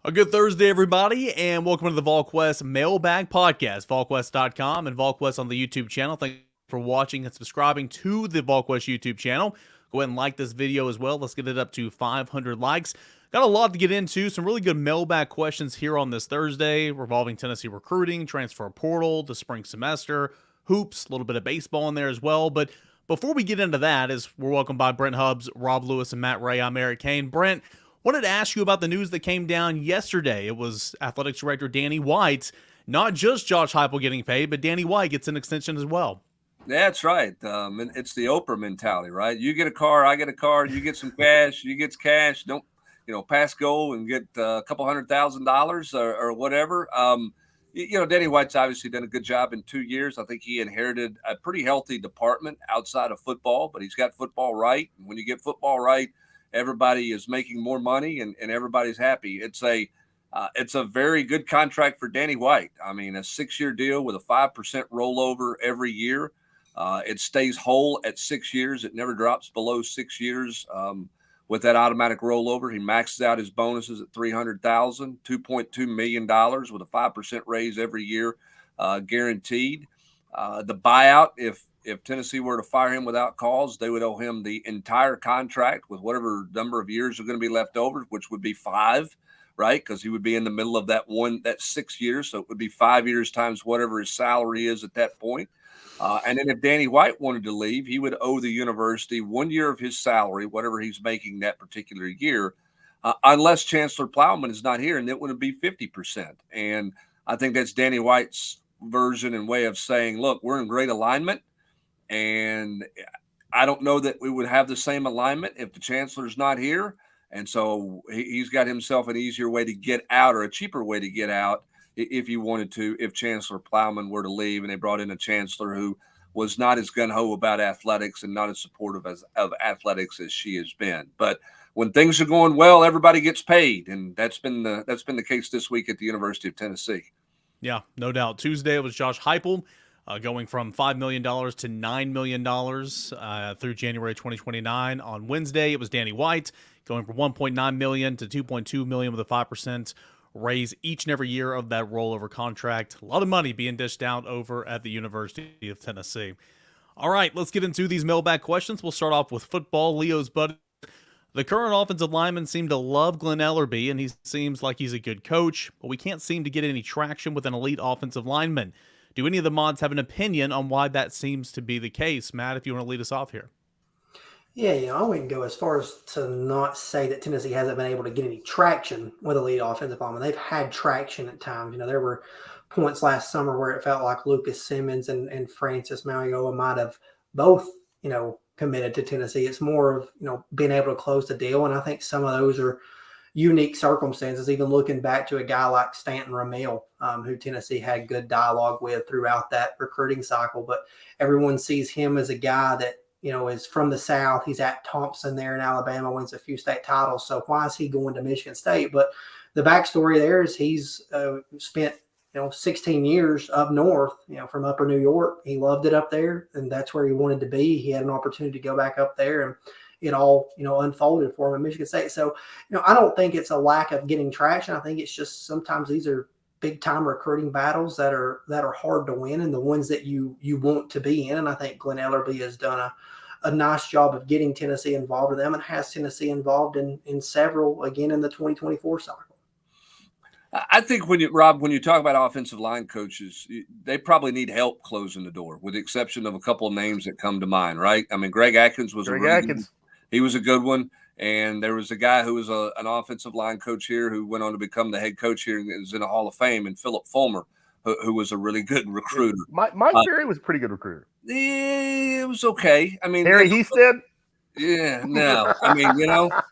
A good Thursday, everybody, and welcome to the Volquest Mailbag Podcast, Volquest.com and Volquest on the YouTube channel. Thank you for watching and subscribing to the Volquest YouTube channel. Go ahead and like this video as well. Let's get it up to 500 likes. Got a lot to get into. Some really good mailbag questions here on this Thursday revolving Tennessee recruiting, transfer portal, the spring semester, hoops, a little bit of baseball in there as well. But before we get into that, as we're welcomed by Brent Hubbs, Rob Lewis, and Matt Ray, I'm Eric Kane. Brent, wanted to ask you about the news that came down yesterday. It was Athletics Director Danny White, not just Josh Heupel getting paid, but Danny White gets an extension as well. That's right. And it's the Oprah mentality, right? You get a car, I get a car, you get some cash, you get cash. Don't, pass go and get a couple $100,000 or whatever. Danny White's obviously done a good job in 2 years. I think he inherited a pretty healthy department outside of football, but he's got football right. And when you get football right, everybody is making more money and everybody's happy. It's a very good contract for Danny White. I mean, a 6-year deal with a 5% rollover every year. It stays whole at 6 years. It never drops below 6 years. With that automatic rollover, he maxes out his bonuses at $300,000, $2.2 million with a 5% raise every year, guaranteed. The buyout, if Tennessee were to fire him without cause, they would owe him the entire contract with whatever number of years are going to be left over, which would be 5, right? Because he would be in the middle of that 6 years. So it would be 5 years times whatever his salary is at that point. And then if Danny White wanted to leave, he would owe the university 1 year of his salary, whatever he's making that particular year, unless Chancellor Plowman is not here, and it would be 50%. And I think that's Danny White's version and way of saying, look, we're in great alignment. And I don't know that we would have the same alignment if the Chancellor's not here. And so he's got himself an easier way to get out, or a cheaper way to get out, if you wanted to, if Chancellor Plowman were to leave and they brought in a chancellor who was not as gung-ho about athletics and not as supportive of athletics as she has been. But when things are going well, everybody gets paid, and that's been the case this week at the University of Tennessee. Yeah, no doubt. Tuesday it was Josh Heupel going from $5 million to $9 million through January 2029. On Wednesday it was Danny White going from $1.9 million to $2.2 million with a 5% raise each and every year of that rollover contract. A lot of money being dished out over at the University of Tennessee. All right, let's get into these mailbag questions. We'll start off with football. Leo's buddy. The current offensive linemen seem to love Glenn Ellerbe, and he seems like he's a good coach, but we can't seem to get any traction with an elite offensive lineman. Do any of the mods have an opinion on why that seems to be the case? Matt, if you want to lead us off here. Yeah, I wouldn't go as far as to not say that Tennessee hasn't been able to get any traction with a lead offensive lineman. They've had traction at times. There were points last summer where it felt like Lucas Simmons and Francis Mauigoa might have both, committed to Tennessee. It's more of, being able to close the deal. And I think some of those are unique circumstances, even looking back to a guy like Stanton Ramil, who Tennessee had good dialogue with throughout that recruiting cycle. But everyone sees him as a guy that, is from the South. He's at Thompson there in Alabama, wins a few state titles. So why is he going to Michigan State? But the backstory there is he's spent, 16 years up north, from upper New York. He loved it up there, and that's where he wanted to be. He had an opportunity to go back up there, and it all, unfolded for him at Michigan State. So, I don't think it's a lack of getting traction. I think it's just sometimes these are big time recruiting battles that are hard to win, and the ones that you want to be in. And I think Glenn Ellerbe has done a nice job of getting Tennessee involved in them, and has Tennessee involved in several again in the 2024 cycle. I think when you talk about offensive line coaches, they probably need help closing the door, with the exception of a couple of names that come to mind, right? I mean, Greg Atkins was he was a good one. And there was a guy who was an offensive line coach here who went on to become the head coach here and is in the Hall of Fame, and Philip Fulmer, who was a really good recruiter. Mike Berry was a pretty good recruiter. It was okay. I mean, Harry Heasted? Yeah, no. I mean,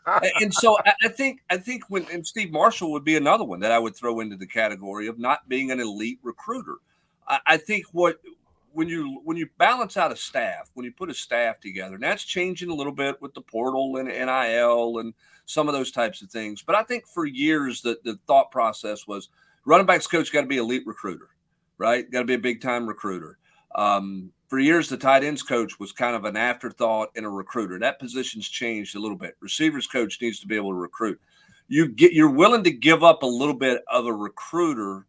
and so I think when Steve Marshall would be another one that I would throw into the category of not being an elite recruiter. I think when you balance out a staff, when you put a staff together, and that's changing a little bit with the portal and NIL and some of those types of things. But I think for years the thought process was running backs coach got to be an elite recruiter, right? Got to be a big time recruiter. For years, the tight ends coach was kind of an afterthought and a recruiter. That position's changed a little bit. Receivers coach needs to be able to recruit. you're willing to give up a little bit of a recruiter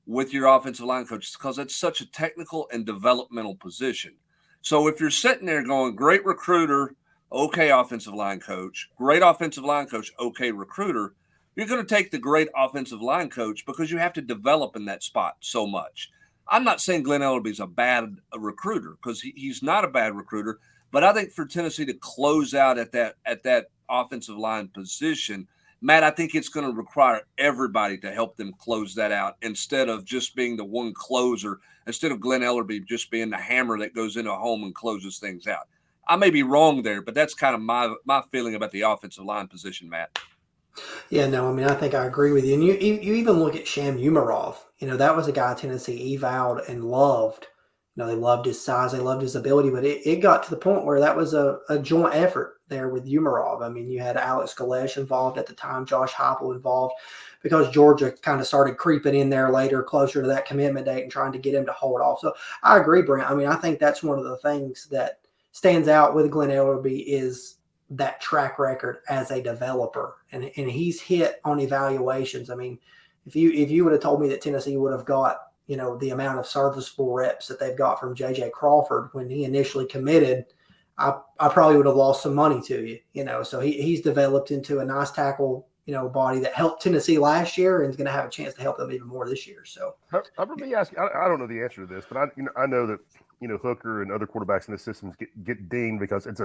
with your offensive line coach because it's such a technical and developmental position. So if you're sitting there going, great recruiter, okay offensive line coach, great offensive line coach, okay recruiter, you're going to take the great offensive line coach because you have to develop in that spot so much. I'm not saying Glenn Ellerby's a bad recruiter because he's not a bad recruiter, but I think for Tennessee to close out at that offensive line position, Matt, I think it's going to require everybody to help them close that out instead of just being the one closer, instead of Glenn Ellerby just being the hammer that goes into a home and closes things out. I may be wrong there, but that's kind of my feeling about the offensive line position, Matt. Yeah, no, I mean, I think I agree with you. And you even look at Sham Umarov. That was a guy Tennessee evowed and loved. They loved his size, they loved his ability, but it got to the point where that was a joint effort there with Umarov. I mean, you had Alex Galesh involved at the time, Josh Heupel involved, because Georgia kind of started creeping in there later, closer to that commitment date and trying to get him to hold off. So I agree, Brent. I mean, I think that's one of the things that stands out with Glenn Ellerby is that track record as a developer. And he's hit on evaluations. I mean, if you would have told me that Tennessee would have got, the amount of serviceable reps that they've got from J.J. Crawford when he initially committed, I probably would have lost some money to you. So he's developed into a nice tackle, body that helped Tennessee last year and is going to have a chance to help them even more this year. So let me ask you, I don't know the answer to this, but I know that, Hooker and other quarterbacks in the systems get dinged because it's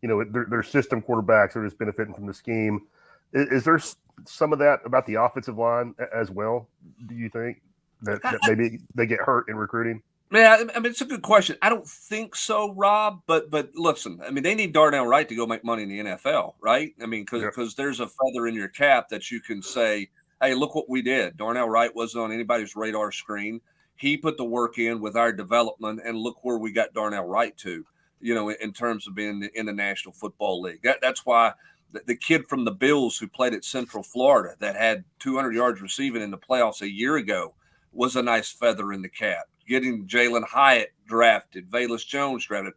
they're system quarterbacks that are just benefiting from the scheme. Is there some of that about the offensive line as well? Do you think that maybe they get hurt in recruiting? Yeah, I mean, it's a good question. I don't think so, Rob. But listen, I mean, they need Darnell Wright to go make money in the NFL, right? I mean, because there's a feather in your cap that you can say, hey, look what we did. Darnell Wright wasn't on anybody's radar screen. He put the work in with our development, and look where we got Darnell Wright to, in terms of being in the National Football League. That's why the kid from the Bills who played at Central Florida that had 200 yards receiving in the playoffs a year ago was a nice feather in the cap. Getting Jalen Hyatt drafted, Velus Jones drafted.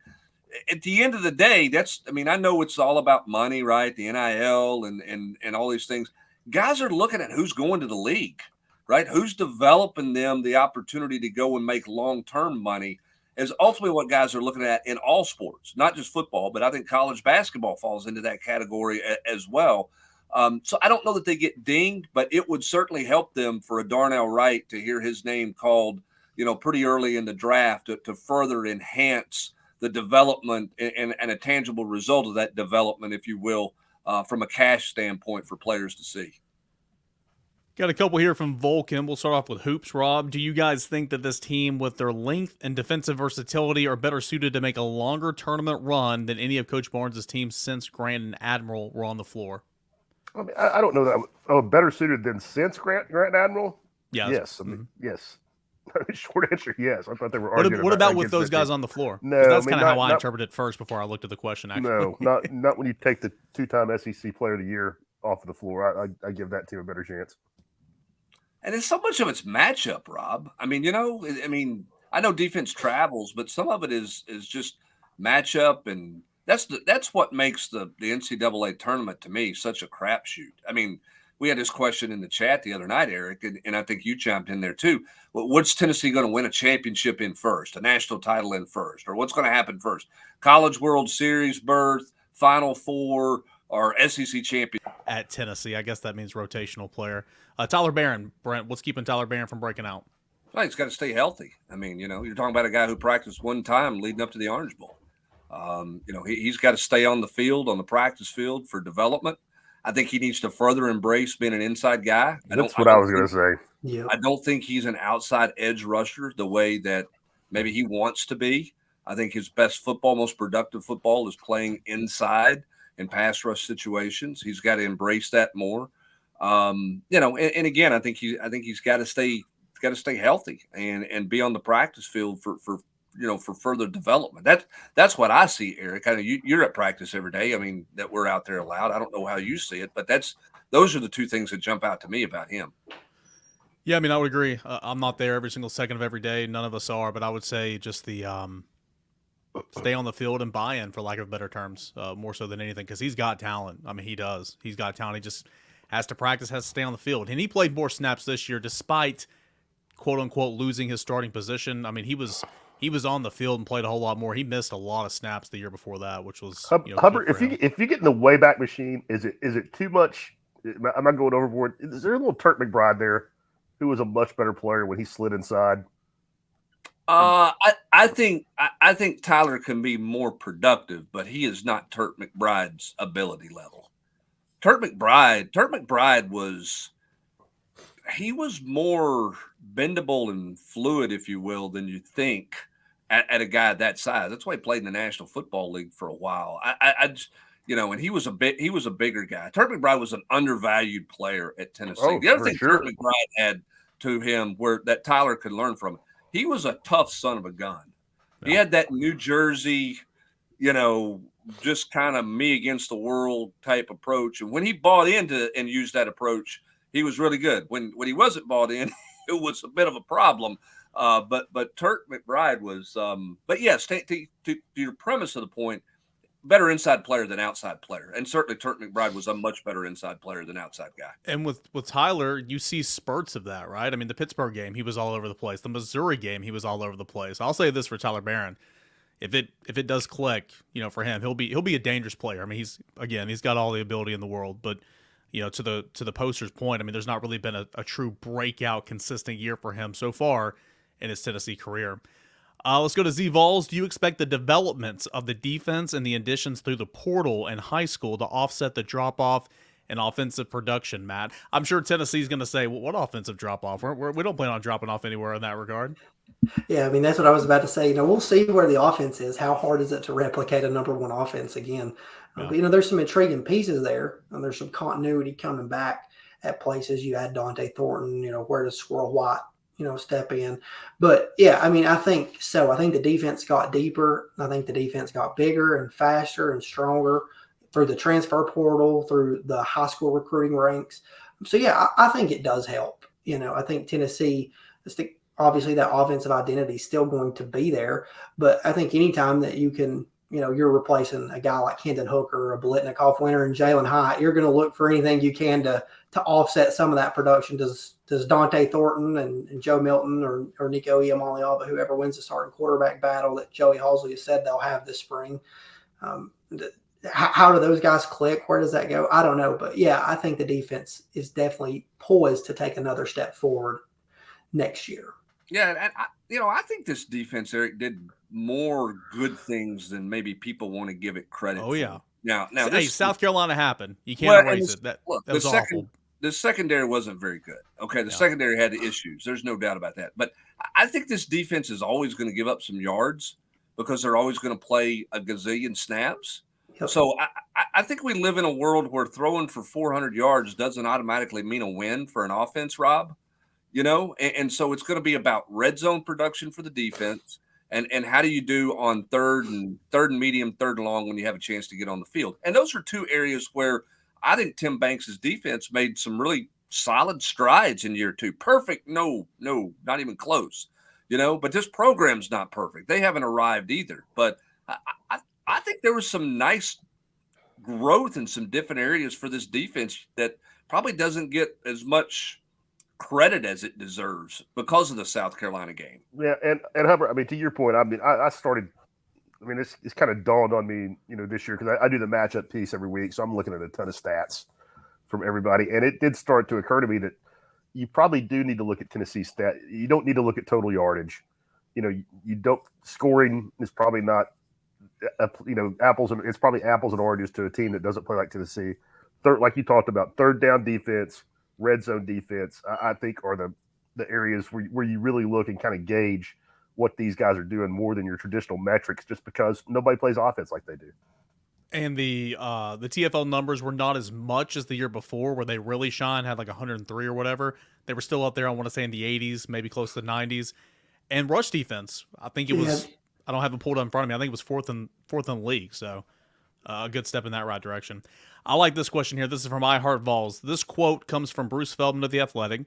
At the end of the day, I know it's all about money, right? The NIL and all these things. Guys are looking at who's going to the league, right? Who's developing them the opportunity to go and make long-term money is ultimately what guys are looking at in all sports, not just football, but I think college basketball falls into that category as well. So I don't know that they get dinged, but it would certainly help them for a Darnell Wright to hear his name called, pretty early in the draft to further enhance the development and a tangible result of that development, if you will, from a cash standpoint for players to see. Got a couple here from Vulcan. We'll start off with Hoops. Rob, do you guys think that this team, with their length and defensive versatility, are better suited to make a longer tournament run than any of Coach Barnes' teams since Grant and Admiral were on the floor? I mean, I don't know that. Oh, better suited than since Grant and Admiral? Yeah, yes. I mean, yes. Short answer, yes. I thought they were arguing. What about with those guys on the floor? No, that's kind of how I interpreted it first before I looked at the question. Actually, no, not when you take the two-time SEC Player of the Year off of the floor. I give that team a better chance. And it's so much of it's matchup, Rob. I mean, I know defense travels, but some of it is just matchup, and that's what makes the NCAA tournament to me such a crapshoot. I mean, we had this question in the chat the other night, Eric, and I think you chimed in there too. What's Tennessee going to win a championship in first, a national title in first, or what's going to happen first? College World Series berth, Final Four, or SEC champion? At Tennessee, I guess that means rotational player. Tyler Barron, Brent, what's keeping Tyler Barron from breaking out? Well, he's got to stay healthy. I mean, you're talking about a guy who practiced one time leading up to the Orange Bowl. He's got to stay on the field, on the practice field for development. I think he needs to further embrace being an inside guy. That's what I was going to say. Yeah. I don't think he's an outside edge rusher the way that maybe he wants to be. I think his best football, most productive football is playing inside in pass rush situations. He's got to embrace that more. And again, I think he's got to stay healthy and be on the practice field for further development. That's what I see, Eric. I know you're at practice every day. I mean, that we're out there allowed. I don't know how you see it, but those are the two things that jump out to me about him. Yeah, I mean, I would agree. I'm not there every single second of every day. None of us are, but I would say just the stay on the field and buy-in, for lack of better terms, more so than anything, because he's got talent. I mean, he does. He's got talent. He just has to practice, has to stay on the field. And he played more snaps this year despite, quote unquote, losing his starting position. I mean, he was on the field and played a whole lot more. He missed a lot of snaps the year before that, which was Hubbard. key for him. If you get in the Wayback Machine, is it too much? Am I going overboard? Is there a little Turk McBride there, who was a much better player when he slid inside? I think Tyler can be more productive, but he is not Turk McBride's ability level. Turk McBride was more bendable and fluid, if you will, than you think at a guy that size. That's why he played in the National Football League for a while. I just, and he was a bigger guy. Turk McBride was an undervalued player at Tennessee. The other thing Turk McBride had to him that Tyler could learn from, he was a tough son of a gun. He had that New Jersey, just kind of me against the world type approach. And when he bought into and used that approach, he was really good. When he wasn't bought in, it was a bit of a problem. But Turk McBride was. But yes, to your premise of the point, better inside player than outside player, and certainly Turk McBride was a much better inside player than outside guy. And with Tyler, you see spurts of that, right? I mean, the Pittsburgh game, he was all over the place. The Missouri game, he was all over the place. I'll say this for Tyler Barron. If it does click, for him, he'll be a dangerous player. I mean, he's got all the ability in the world, but to the poster's point, I mean, there's not really been a true breakout, consistent year for him so far in his Tennessee career. Let's go to Z Vols. Do you expect the developments of the defense and the additions through the portal and high school to offset the drop-off in offensive production, Matt? I'm sure Tennessee's going to say, well, what offensive drop-off? We don't plan on dropping off anywhere in that regard. Yeah, I mean, that's what I was about to say. We'll see where the offense is. How hard is it to replicate a number one offense again? But, there's some intriguing pieces there, and there's some continuity coming back at places. You add Dante Thornton, where does Squirrel White, step in. But, yeah, I mean, I think so. I think the defense got deeper. I think the defense got bigger and faster and stronger through the transfer portal, through the high school recruiting ranks. So, yeah, I think it does help. I think Tennessee, obviously that offensive identity is still going to be there. But I think anytime that you can, you're replacing a guy like Hendon Hooker or a Biletnikoff winner and Jalen Hyatt, you're going to look for anything you can to offset some of that production. Does Dante Thornton and Joe Milton or Nico Iamaleava, whoever wins the starting quarterback battle that Joey Halsey has said they'll have this spring, how do those guys click? Where does that go? I don't know. But, yeah, I think the defense is definitely poised to take another step forward next year. Yeah, and I think this defense, Eric, did more good things than maybe people want to give it credit for. Yeah. Now, South Carolina happened. You can't erase it. That was awful. The secondary wasn't very good. Okay, the secondary had the issues. There's no doubt about that. But I think this defense is always going to give up some yards because they're always going to play a gazillion snaps. Yep. So I think we live in a world where throwing for 400 yards doesn't automatically mean a win for an offense, Rob. And so it's going to be about red zone production for the defense and how do you do on third and medium, third and long when you have a chance to get on the field. And those are two areas where I think Tim Banks' defense made some really solid strides in year two. Perfect? No, not even close. But this program's not perfect. They haven't arrived either. But I think there was some nice growth in some different areas for this defense that probably doesn't get as much credit as it deserves because of the South Carolina game. Yeah, and Hubbard, I mean, to your point, I mean, I started. I mean, it's kind of dawned on me, this year because I do the matchup piece every week, so I'm looking at a ton of stats from everybody, and it did start to occur to me that you probably do need to look at Tennessee stat. You don't need to look at total yardage. You don't scoring is probably not. It's probably apples and oranges to a team that doesn't play like Tennessee. Like you talked about, third down defense. Red zone defense, I think, are the areas where you really look and kind of gauge what these guys are doing more than your traditional metrics, just because nobody plays offense like they do. And the TFL numbers were not as much as the year before, where they really shine, had like 103 or whatever. They were still up there, I want to say, in the 80s, maybe close to the 90s. And rush defense, I think it was. I don't have it pulled up in front of me. I think it was fourth in the league. So a good step in that right direction. I like this question here. This is from I Heart Vols. This quote comes from Bruce Feldman of The Athletic.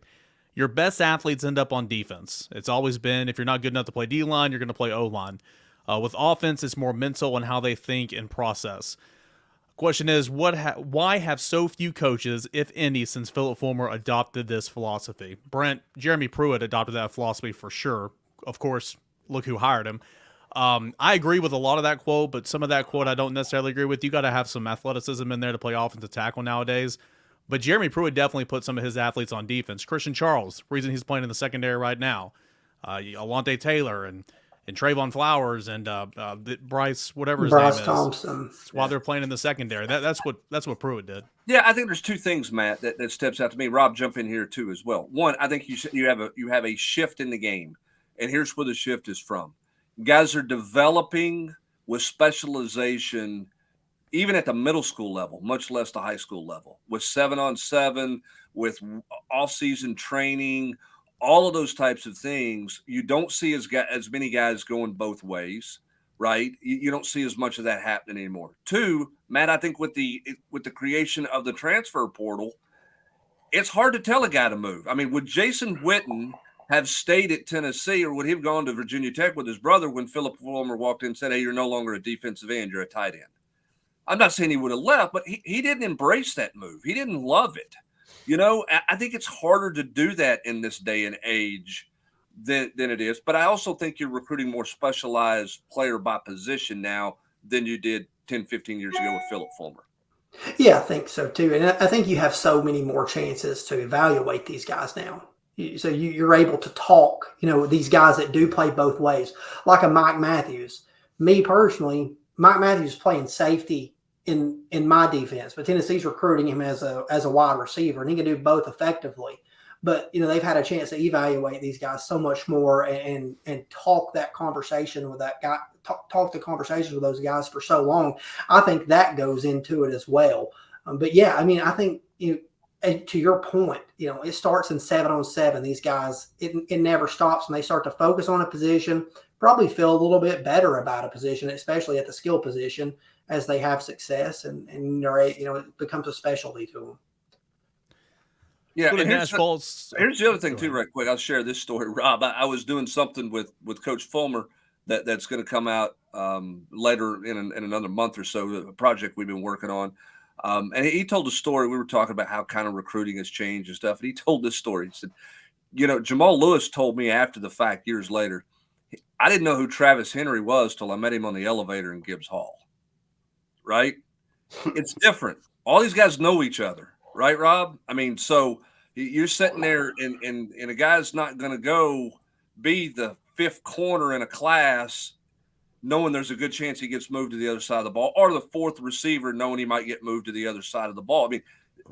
Your best athletes end up on defense. It's always been, if you're not good enough to play D-line, you're going to play O-line. With offense, it's more mental and how they think and process. Question is, why have so few coaches, if any, since Philip Fulmer adopted this philosophy? Brent, Jeremy Pruitt adopted that philosophy for sure. Of course, look who hired him. I agree with a lot of that quote, but some of that quote I don't necessarily agree with. You got to have some athleticism in there to play offensive tackle nowadays. But Jeremy Pruitt definitely put some of his athletes on defense. Christian Charles, reason he's playing in the secondary right now. Alontae Taylor and Trayvon Flowers and Bryce, whatever his Bryce name is. Thompson. While they're playing in the secondary. That's what Pruitt did. Yeah, I think there's two things, Matt, that steps out to me. Rob, jump in here too as well. One, I think you have a shift in the game, and here's where the shift is from. Guys are developing with specialization, even at the middle school level, much less the high school level, with 7-on-7, with off-season training, all of those types of things. You don't see as many guys going both ways, right? You don't see as much of that happening anymore. Two, Matt, I think with the creation of the transfer portal, it's hard to tell a guy to move. I mean, would Jason Witten have stayed at Tennessee, or would he have gone to Virginia Tech with his brother when Philip Fulmer walked in and said, hey, you're no longer a defensive end, you're a tight end? I'm not saying he would have left, but he didn't embrace that move. He didn't love it. You know, I think it's harder to do that in this day and age than it is. But I also think you're recruiting more specialized player by position now than you did 10, 15 years ago with Philip Fulmer. Yeah, I think so too. And I think you have so many more chances to evaluate these guys now. So you're able to talk, these guys that do play both ways, like a Mike Matthews. Me personally, Mike Matthews is playing safety in my defense, but Tennessee's recruiting him as a wide receiver, and he can do both effectively. But they've had a chance to evaluate these guys so much more and talk that conversation with that guy, talk the conversations with those guys for so long. I think that goes into it as well. But yeah, I mean, I think to your point, it starts in 7-on-7. These guys, it never stops, and they start to focus on a position, probably feel a little bit better about a position, especially at the skill position, as they have success, and it becomes a specialty to them. Yeah, and here's the other thing too, right quick. I'll share this story, Rob. I was doing something with Coach Fulmer that's going to come out later in another month or so, a project we've been working on. And he told a story. We were talking about how kind of recruiting has changed and stuff. And he told this story. He said, Jamal Lewis told me after the fact, years later, I didn't know who Travis Henry was till I met him on the elevator in Gibbs Hall. Right? It's different. All these guys know each other. Right, Rob? I mean, so you're sitting there and a guy's not going to go be the fifth corner in a class knowing there's a good chance he gets moved to the other side of the ball, or the fourth receiver knowing he might get moved to the other side of the ball. I mean,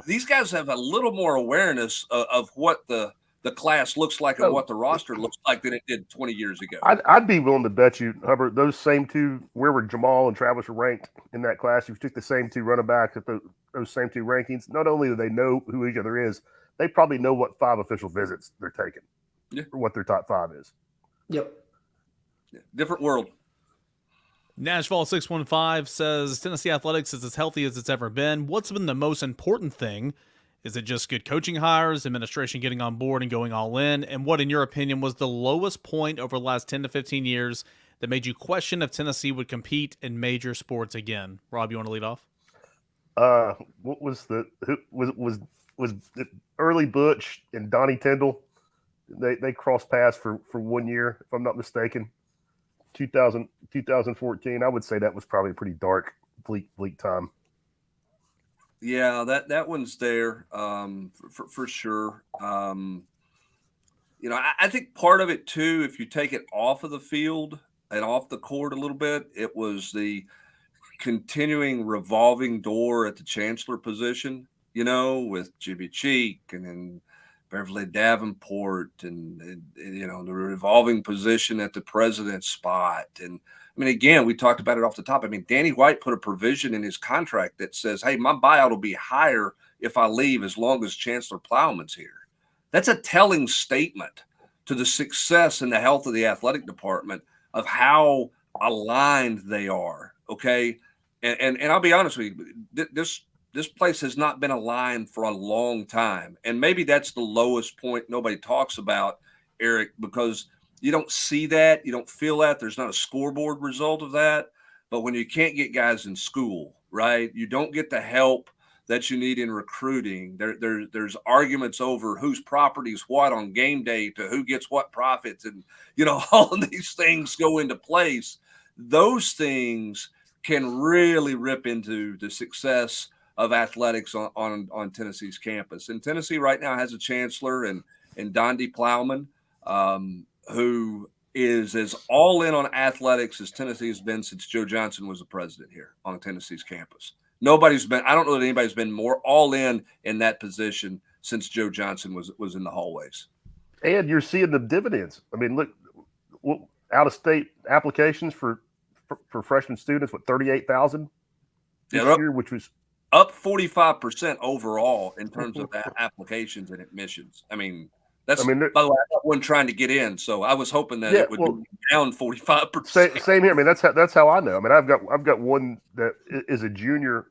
these guys have a little more awareness of what the class looks like and what the roster looks like than it did 20 years ago. I'd be willing to bet you, Hubbard, those same two, where were Jamal and Travis were ranked in that class, if you took the same two running backs at those same two rankings, not only do they know who each other is, they probably know what 5 official visits they're taking, or what their top 5 is. Yep. Yeah, different world. Nashville 615 says Tennessee athletics is as healthy as it's ever been. What's been the most important thing? Is it just good coaching hires, administration getting on board and going all in? And what, in your opinion, was the lowest point over the last 10 to 15 years that made you question if Tennessee would compete in major sports again? Rob, you want to lead off? What was was it early Butch and Donnie Tyndall? They crossed paths for 1 year, if I'm not mistaken. 2014. I would say that was probably a pretty dark, bleak time. Yeah, that one's there for sure. I think part of it too, if you take it off of the field and off the court a little bit, it was the continuing revolving door at the chancellor position, with Jimmy Cheek and then Beverly Davenport and the revolving position at the president's spot. And I mean, again, we talked about it off the top. I mean, Danny White put a provision in his contract that says, hey, my buyout will be higher if I leave as long as Chancellor Plowman's here. That's a telling statement to the success and the health of the athletic department of how aligned they are. Okay. And I'll be honest with you, this place has not been aligned for a long time. And maybe that's the lowest point nobody talks about, Eric, because you don't see that. You don't feel that. There's not a scoreboard result of that. but when you can't get guys in school, right, you don't get the help that you need in recruiting. There's arguments over whose property is what on game day to who gets what profits, and all of these things go into place. Those things can really rip into the success of athletics on Tennessee's campus. And Tennessee right now has a chancellor and Dondi Plowman, who is as all in on athletics as Tennessee has been since Joe Johnson was the president here on Tennessee's campus. I don't know that anybody's been more all in that position since Joe Johnson was in the hallways. And you're seeing the dividends. I mean, look, out of state applications for freshman students, 38,000 this year, which was up 45% overall in terms of applications and admissions. I mean, by the way, I wasn't trying to get in, so I was hoping that it would be down 45%. Same here. I mean, that's how I know. I mean, I've got one that is a junior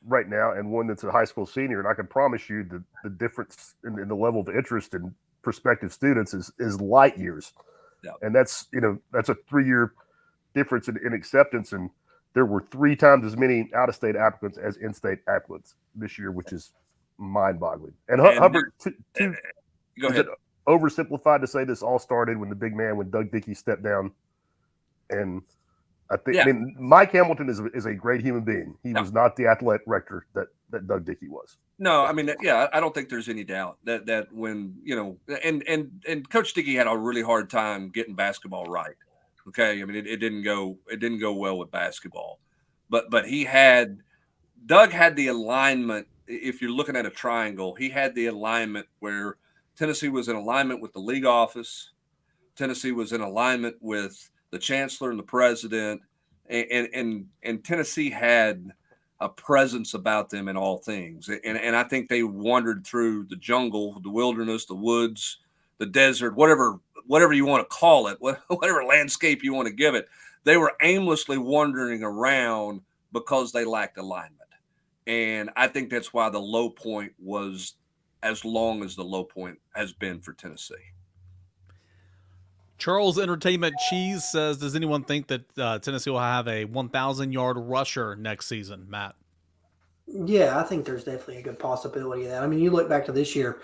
right now and one that's a high school senior, and I can promise you the difference in the level of interest in prospective students is light years. Yeah. And that's a 3-year difference in acceptance, and there were 3 times as many out-of-state applicants as in-state applicants this year, which is mind-boggling. And Hubbard, go ahead. Is it oversimplified to say this all started when Doug Dickey stepped down? And I think Mike Hamilton is a great human being. He was not the athletic rector that Doug Dickey was. No, I mean, I don't think there's any doubt that when and Coach Dickey had a really hard time getting basketball right. Okay, I mean, it didn't go well with basketball, but Doug had the alignment. If you're looking at a triangle, he had the alignment where Tennessee was in alignment with the league office. Tennessee was in alignment with the chancellor and the president, and Tennessee had a presence about them in all things. And I think they wandered through the jungle, the wilderness, the woods, the desert, whatever you want to call it, whatever landscape you want to give it. They were aimlessly wandering around because they lacked alignment. And I think that's why the low point was as long as the low point has been for Tennessee. Charles Entertainment Cheese says, does anyone think that Tennessee will have a 1,000-yard rusher next season, Matt? Yeah, I think there's definitely a good possibility of that. I mean, you look back to this year,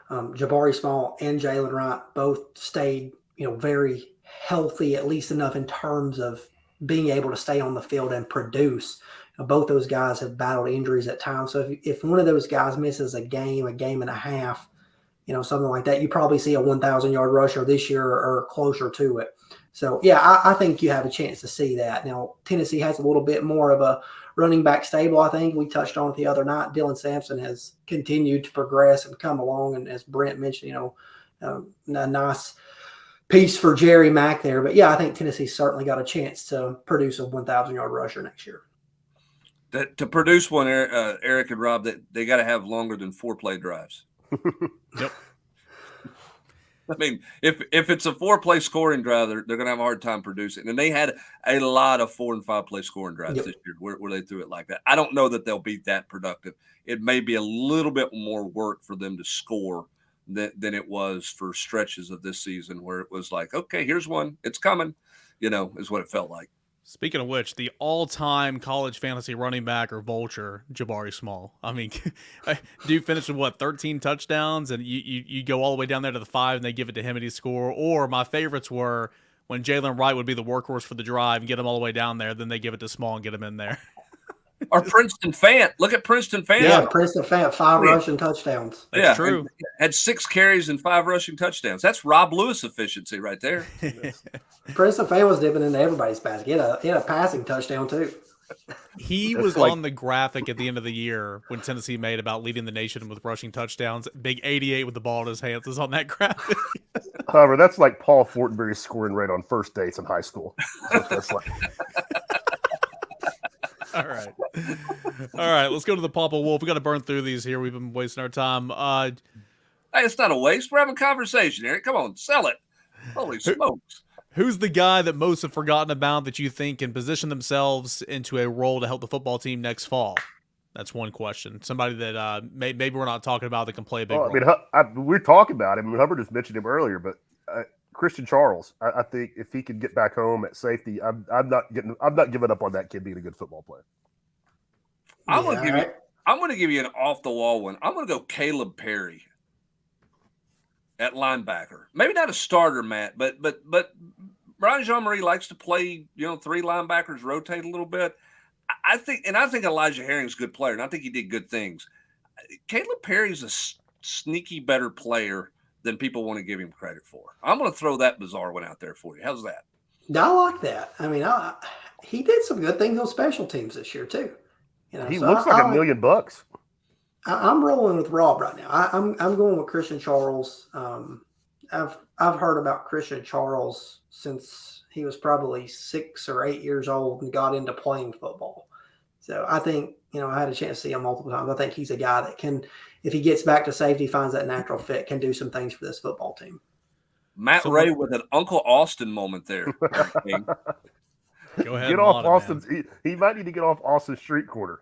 Jabari Small and Jalen Wright both stayed, very healthy, at least enough in terms of being able to stay on the field and produce. Both those guys have battled injuries at times. So if one of those guys misses a game and a half, something like that, you probably see a 1,000-yard rusher this year or closer to it. So, yeah, I think you have a chance to see that. Now, Tennessee has a little bit more of a running back stable, I think. We touched on it the other night. Dylan Sampson has continued to progress and come along. And as Brent mentioned, a nice piece for Jerry Mack there. But, yeah, I think Tennessee's certainly got a chance to produce a 1,000-yard rusher next year. To produce one, Eric and Rob, that they got to have longer than 4 play drives. Yep. I mean, if it's a 4-play scoring drive, they're going to have a hard time producing. And they had a lot of 4- and 5-play scoring drives this year where they threw it like that. I don't know that they'll be that productive. It may be a little bit more work for them to score than it was for stretches of this season where it was like, okay, here's one. It's coming, is what it felt like. Speaking of which, the all-time college fantasy running back or vulture, Jabari Small. I mean, dude finished with 13 touchdowns, and you go all the way down there to the 5, and they give it to him and he score. Or my favorites were when Jalen Wright would be the workhorse for the drive and get him all the way down there, then they give it to Small and get him in there. Or Princeton Fant. Look at Princeton Fant. Yeah, Princeton Fant, 5 rushing touchdowns. That's true. Had 6 carries and 5 rushing touchdowns. That's Rob Lewis efficiency right there. Princeton Fant was dipping into everybody's basket. He had a passing touchdown too. He was on the graphic at the end of the year when Tennessee made about leading the nation with rushing touchdowns. Big 88 with the ball in his hands is on that graphic. However, that's like Paul Fortenberry's scoring rate on first dates in high school. That's like. All right. Let's go to the Papa Wolf. We got to burn through these here. We've been wasting our time. Hey, it's not a waste. We're having a conversation, Eric. Come on, sell it. Holy smokes. Who's the guy that most have forgotten about that you think can position themselves into a role to help the football team next fall? That's one question. Somebody that maybe we're not talking about that can play a big role. I mean, we're talking about him. Hubbard just mentioned him earlier, but Christian Charles. I think if he could get back home at safety, I'm not giving up on that kid being a good football player. I'm gonna give you an off the wall one. I'm gonna go Caleb Perry at linebacker. Maybe not a starter, Matt, but Brian Jean-Marie likes to play, three linebackers, rotate a little bit. I think Elijah Herring's a good player, and I think he did good things. Caleb Perry's a sneaky better player than people want to give him credit for. I'm going to throw that bizarre one out there for you. How's that? I like that. I mean, he did some good things on special teams this year too. He looks like $1 million. I'm rolling with Rob right now. I'm going with Christian Charles. I've heard about Christian Charles since he was probably 6 or 8 years old and got into playing football. So I think, I had a chance to see him multiple times. I think he's a guy that can, if he gets back to safety, finds that natural fit, can do some things for this football team. Matt Ray with an Uncle Austin moment there. Go ahead. Get off Austin's. He might need to get off Austin's street corner.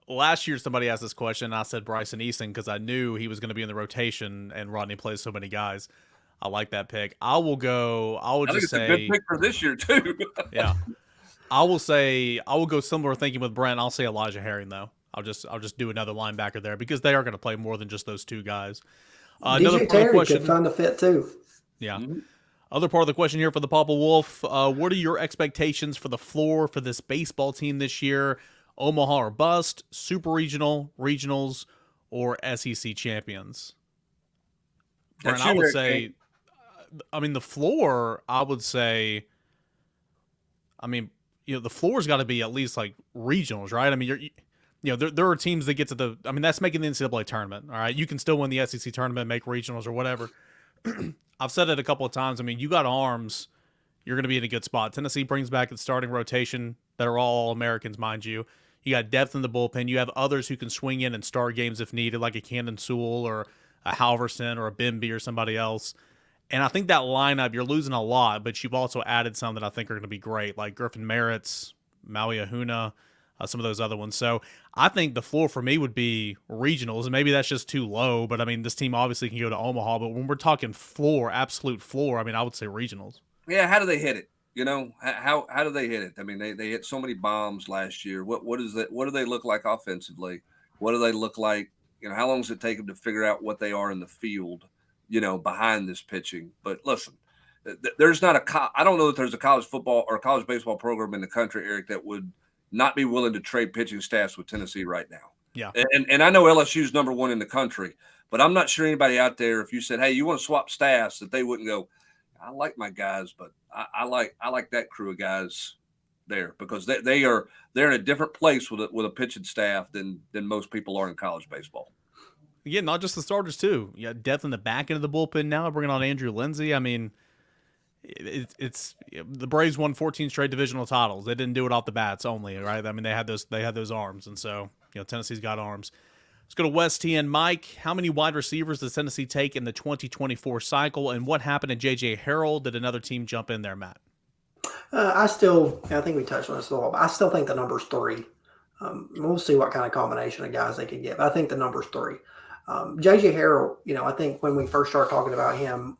Last year, somebody asked this question, and I said Bryson Easton because I knew he was going to be in the rotation, and Rodney plays so many guys. I like that pick. I think it's a good pick for this year too. Yeah, I will go similar thinking with Brent. I'll say Elijah Herring though. I'll just do another linebacker there because they are going to play more than just those two guys. DJ Terry could find a fit too. Yeah. Mm-hmm. Other part of the question here for the Papa Wolf, what are your expectations for the floor for this baseball team this year? Omaha or bust, super regional, regionals, or SEC champions? Brent, I would say, the floor, I would say, the floor's got to be at least like regionals, right? I mean, there are teams that get to that's making the NCAA tournament, all right? You can still win the SEC tournament, make regionals or whatever. I've said it a couple of times. You got arms, you're going to be in a good spot. Tennessee brings back its starting rotation that are all Americans, mind you. You got depth in the bullpen. You have others who can swing in and start games if needed, like a Camden Sewell or a Halverson or a Bimby or somebody else. And I think that lineup, you're losing a lot, but you've also added some that I think are going to be great, like Griffin Merritt's, Maui Ahuna, some of those other ones. So I think the floor for me would be regionals, and maybe that's just too low, but this team obviously can go to Omaha, but when we're talking floor, absolute floor, I would say regionals. Yeah, how do they hit it? How do they hit it? They hit so many bombs last year. What is that? What do they look like offensively? What do they look like? How long does it take them to figure out what they are in the field, behind this pitching? But listen, there's not I don't know that there's a college football or college baseball program in the country, Eric, that would not be willing to trade pitching staffs with Tennessee right now. Yeah. And I know LSU's number one in the country, but I'm not sure anybody out there, if you said, hey, you want to swap staffs, that they wouldn't go, I like my guys, but I like that crew of guys there, because they're in a different place with a pitching staff than most people are in college baseball. Yeah, not just the starters too. You got depth in the back end of the bullpen now. Bringing on Andrew Lindsay. It's the Braves won 14 straight divisional titles. They didn't do it off the bats only, right? They had those arms, and so Tennessee's got arms. Let's go to West TN. Mike, how many wide receivers does Tennessee take in the 2024 cycle, and what happened to J.J. Harrell? Did another team jump in there, Matt? I think we touched on this a little, but I still think the number's 3. We'll see what kind of combination of guys they can get, but I think the number's 3. J.J. Harrell, I think when we first started talking about him,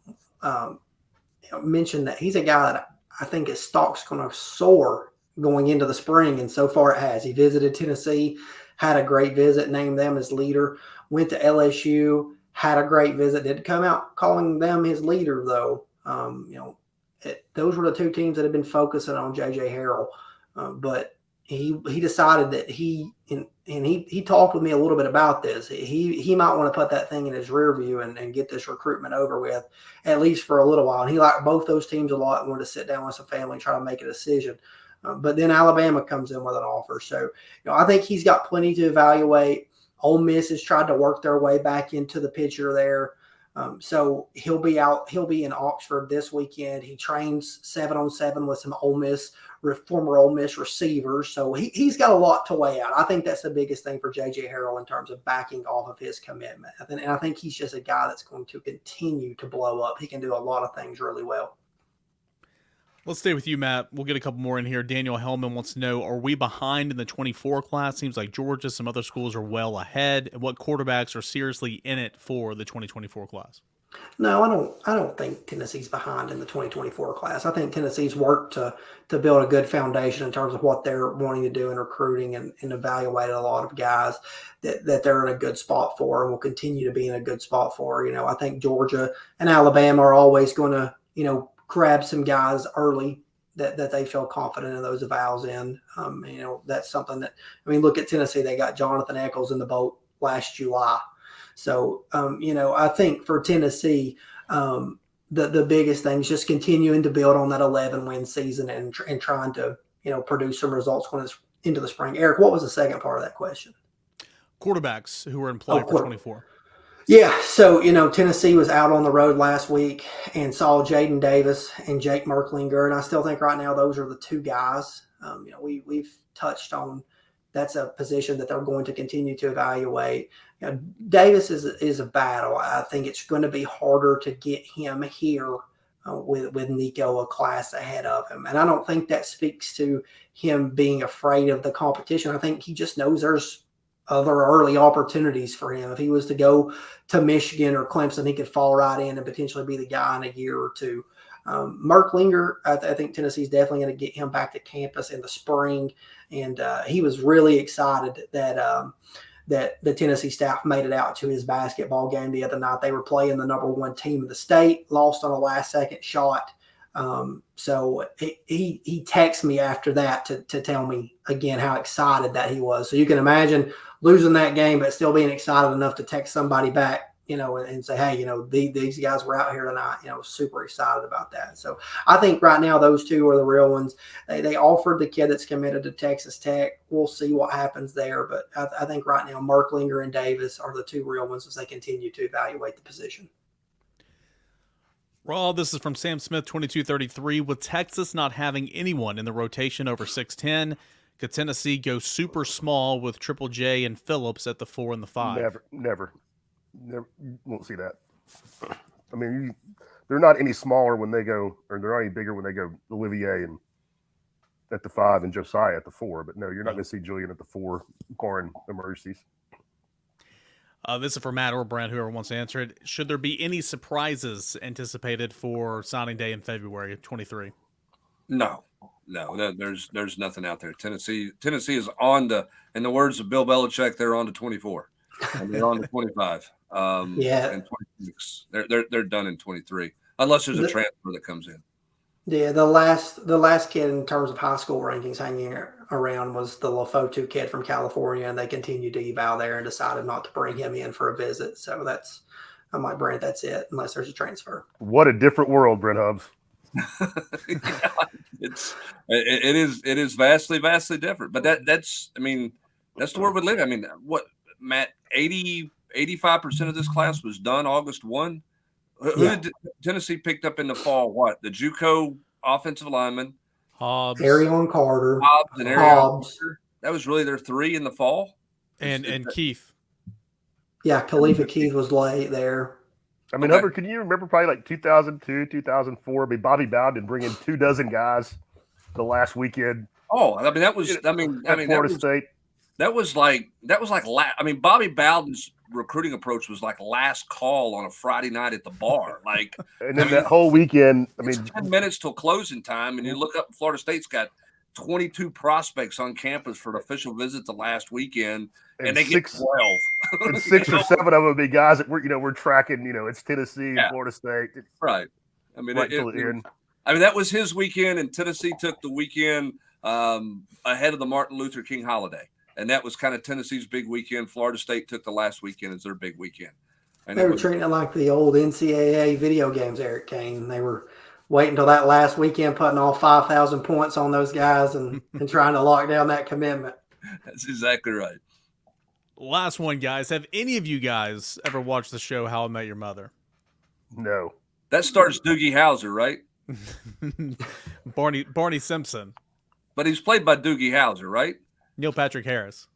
mentioned that he's a guy that I think his stock's going to soar going into the spring, and so far it has. He visited Tennessee, had a great visit, named them as leader, went to LSU, had a great visit, didn't come out calling them his leader, though. Those were the two teams that have been focusing on J.J. Harrell, but he decided that he talked with me a little bit about this. He might want to put that thing in his rear view and get this recruitment over with, at least for a little while. And he liked both those teams a lot and wanted to sit down with some family and try to make a decision. But then Alabama comes in with an offer. So, I think he's got plenty to evaluate. Ole Miss has tried to work their way back into the picture there. So he'll be in Oxford this weekend. He trains 7-on-7 with some former Ole Miss receivers. So he's got a lot to weigh out. I think that's the biggest thing for J.J. Harrell in terms of backing off of his commitment. And I think he's just a guy that's going to continue to blow up. He can do a lot of things really well. Let's stay with you, Matt. We'll get a couple more in here. Daniel Hellman wants to know, are we behind in the 24 class? Seems like Georgia, some other schools are well ahead. And what quarterbacks are seriously in it for the 2024 class? No, I don't think Tennessee's behind in the 2024 class. I think Tennessee's worked to build a good foundation in terms of what they're wanting to do in recruiting and evaluated a lot of guys that they're in a good spot for and will continue to be in a good spot for. I think Georgia and Alabama are always going to, grab some guys early that they feel confident in those avals in. That's something that, look at Tennessee. They got Jonathan Eccles in the boat last July. So, I think for Tennessee, the biggest thing is just continuing to build on that 11-win season and trying to, produce some results when it's into the spring. Eric, what was the second part of that question? Quarterbacks who are in play for 24. Yeah, so, Tennessee was out on the road last week and saw Jaden Davis and Jake Merklinger, and I still think right now those are the two guys. We've touched on that's a position that they're going to continue to evaluate. Davis is a battle. I think it's going to be harder to get him here with Nico a class ahead of him. And I don't think that speaks to him being afraid of the competition. I think he just knows there's other early opportunities for him. If he was to go to Michigan or Clemson, he could fall right in and potentially be the guy in a year or two. Merklinger, I think Tennessee's definitely going to get him back to campus in the spring. And he was really excited that the Tennessee staff made it out to his basketball game the other night. They were playing the number 1 team in the state, lost on a last-second shot. So he texted me after that to tell me again how excited that he was. So you can imagine losing that game, but still being excited enough to text somebody back, and say, hey, these guys were out here tonight, super excited about that. So I think right now those two are the real ones. They offered the kid that's committed to Texas Tech. We'll see what happens there. But I think right now Merklinger and Davis are the two real ones as they continue to evaluate the position. Well, this is from Sam Smith, 2233. With Texas not having anyone in the rotation over 6'10", could Tennessee go super small with Triple J and Phillips at the 4 and the 5? Never. Won't see that. They're not any smaller when they go, or they're not any bigger when they go Olivier and at the 5 and Josiah at the 4. But no, you're not going to see Julian at the 4, barring emergencies. This is for Matt or Brent, whoever wants to answer it. Should there be any surprises anticipated for signing day in February of 23? No, there's nothing out there. Tennessee is on to, in the words of Bill Belichick, they're on to 24, and they're on to 25. And 26. They're done in 23, unless there's a transfer that comes in. Yeah, the last kid in terms of high school rankings hanging around was the Lafotu kid from California, and they continued to eval there and decided not to bring him in for a visit. So I'm like, Brent, that's it, unless there's a transfer. What a different world, Brent Hubbs. It is vastly different. But that's the world we live in. What, Matt, 85% of this class was done August 1. Who did Tennessee picked up in the fall? What? The JUCO offensive lineman, Hobbs, Arion Carter, and Carter. That was really their 3 in the fall. And Keith. Yeah, Khalifa Keith was late there. Hubbard, can you remember probably like 2002, 2004? Bobby Bowden bringing 24 guys the last weekend. Oh, that was Florida State. That was like Bobby Bowden's recruiting approach was like last call on a Friday night at the bar. And then that whole weekend, 10 minutes till closing time, and you look up, Florida State's got 22 prospects on campus for an official visit the last weekend, and they get 12. And 6 or 7 of them would be guys that we're tracking. It's Tennessee and Florida State. Right. That was his weekend, and Tennessee took the weekend ahead of the Martin Luther King holiday. And that was kind of Tennessee's big weekend. Florida State took the last weekend as their big weekend. And they were treating it like the old NCAA video games, Eric Kane. They were waiting until that last weekend, putting all 5,000 points on those guys and trying to lock down that commitment. That's exactly right. Last one, guys. Have any of you guys ever watched the show How I Met Your Mother? No. That stars Doogie Howser, right? Barney Simpson. But he's played by Doogie Howser, right? Neil Patrick Harris.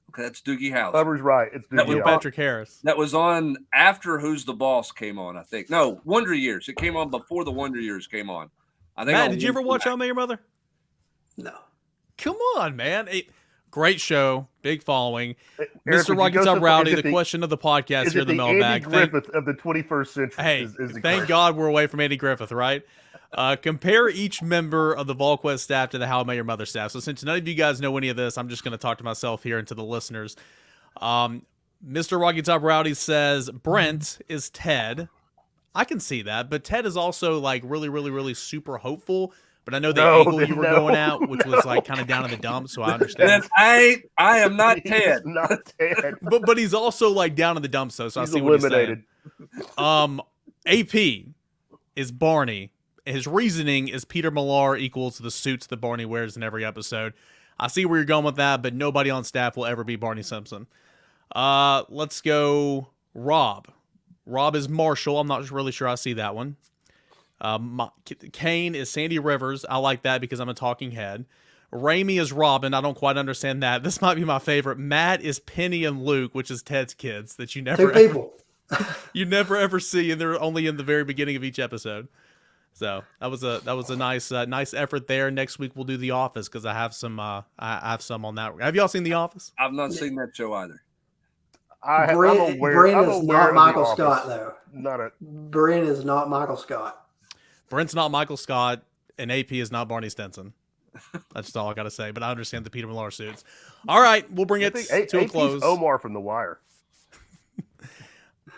Okay, that's Doogie Howser. Hubbard's right. It's Neil Patrick Harris. That was on after Who's the Boss came on, I think. No, Wonder Years. It came on before the Wonder Years came on. I think Matt, on did you ever Wednesday watch How I night. Met Your Mother? No. Come on, man. Great show, big following. Eric, Mr. would you Rocky go Top so far- Rowdy, is the it question of the podcast Is here, it the the Andy mailbag. Griffith of the 21st century? Hey, is the thank question. God we're away from Andy Griffith, right? Compare each member of the Volquest staff to the How I Met Your Mother staff. So since none of you guys know any of this, I'm just going to talk to myself here and to the listeners. Mr. Rocky Top Rowdy says Brent is Ted. I can see that, but Ted is also like really, really, really super hopeful. But I know the angle you were going at, which was like kind of down in the dumps, so I understand. Then I am not He's Ted. not Ted. But he's also like down in the dumps though, so He's I see what he's eliminated. saying. AP is Barney. His reasoning is Peter Millar equals the suits that Barney wears in every episode. I see where you're going with that, but nobody on staff will ever be Barney Simpson. Let's go Rob. Rob is Marshall. I'm not really sure I see that one. Kane is Sandy Rivers. I like that because I'm a talking head. Raimi is Robin. I don't quite understand that. This might be my favorite. Matt is Penny and Luke, which is Ted's kids that you never Two people. you never ever see, and they're only in the very beginning of each episode. So that was a nice effort there. Next week we'll do The Office because I have some on that. Have y'all seen The Office? I've not seen that show either. Brent is not Michael Scott, though. Brent is not Michael Scott. Brent's not Michael Scott, and AP is not Barney Stinson. That's just all I got to say, but I understand the Peter Millar suits. All right, we'll bring it to a close. Omar from The Wire.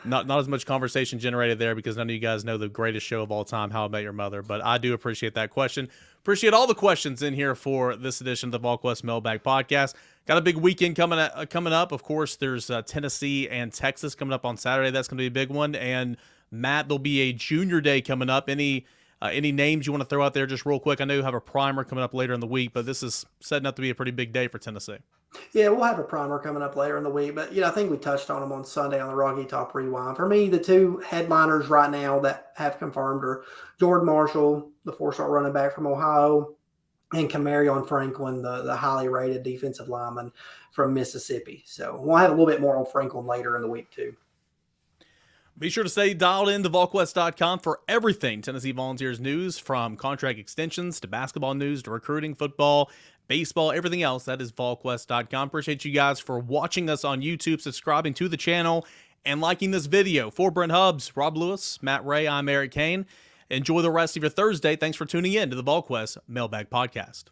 Not as much conversation generated there because none of you guys know the greatest show of all time, How I Met Your Mother, but I do appreciate that question. Appreciate all the questions in here for this edition of the Volquest Mailbag Podcast. Got a big weekend coming up. Of course, there's Tennessee and Texas coming up on Saturday. That's going to be a big one. And Matt, there'll be a Junior Day coming up. Any names you want to throw out there just real quick? I know you have a primer coming up later in the week, but this is setting up to be a pretty big day for Tennessee. Yeah, we'll have a primer coming up later in the week, but I think we touched on them on Sunday on the Rocky Top Rewind. For me, the two headliners right now that have confirmed are Jordan Marshall, the 4-star running back from Ohio, and Camarion Franklin, the highly rated defensive lineman from Mississippi. So we'll have a little bit more on Franklin later in the week too. Be sure to stay dialed in to Volquest.com for everything Tennessee Volunteers news, from contract extensions to basketball news to recruiting, football, baseball, everything else. That is Volquest.com. Appreciate you guys for watching us on YouTube, subscribing to the channel, and liking this video. For Brent Hubbs, Rob Lewis, Matt Ray, I'm Eric Kane. Enjoy the rest of your Thursday. Thanks for tuning in to the Volquest Mailbag Podcast.